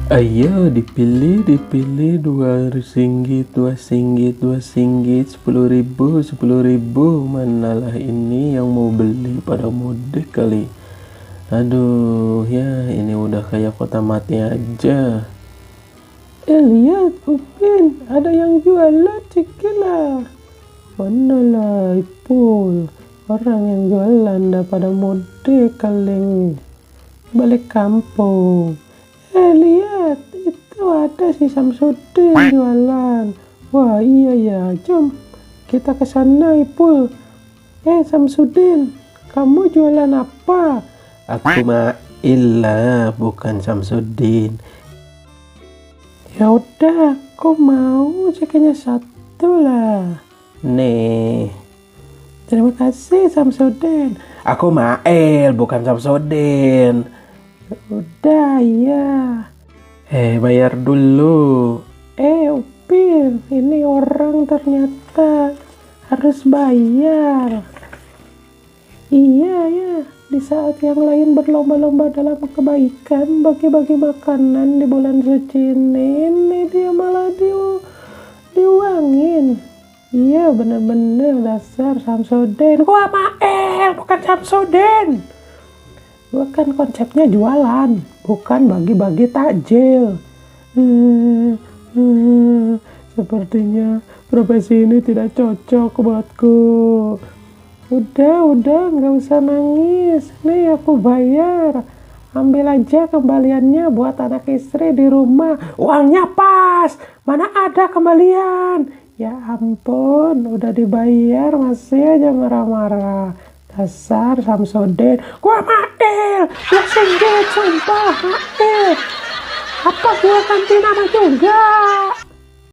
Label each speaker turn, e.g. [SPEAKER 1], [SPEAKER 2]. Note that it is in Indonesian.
[SPEAKER 1] Ayo dipilih, dua singgit, dua singgit, 10.000, 10.000. Manalah ini yang mau beli pada mudik kali. Aduh ya, ini udah kayak kota mati aja. Lihat Upin, ada yang jualan cekilah. Manalah Ipul, orang yang jualan dah pada mudik kali balik kampung. Lihat, itu ada si Samsudin jualan. Wah iya ya, jom kita ke sana Ipul. Samsudin, kamu jualan apa? Aku Maila, bukan Samsudin. Ya udah, aku mau cekinya satu lah. Nih. Terima kasih Samsudin. Aku Mail, bukan Samsudin. Udah ya. Bayar dulu. Upin, ini orang ternyata harus bayar. Iya ya, di saat yang lain berlomba-lomba dalam kebaikan, bagi-bagi makanan di bulan suci ini dia malah diuangin. Iya bener-bener dasar Samsudin. Gua Mael, bukan Samsudin. Gua kan konsepnya jualan, bukan bagi-bagi takjil. Sepertinya profesi ini tidak cocok buatku. Udah, nggak usah nangis. Nih aku bayar. Ambil aja kembaliannya buat anak istri di rumah. Uangnya pas. Mana ada kembalian? Ya ampun, udah dibayar masih aja marah-marah. Dasar Samsudin. Gua Mail, gua singgit sumpah Mail. Apa gua ganti nama juga?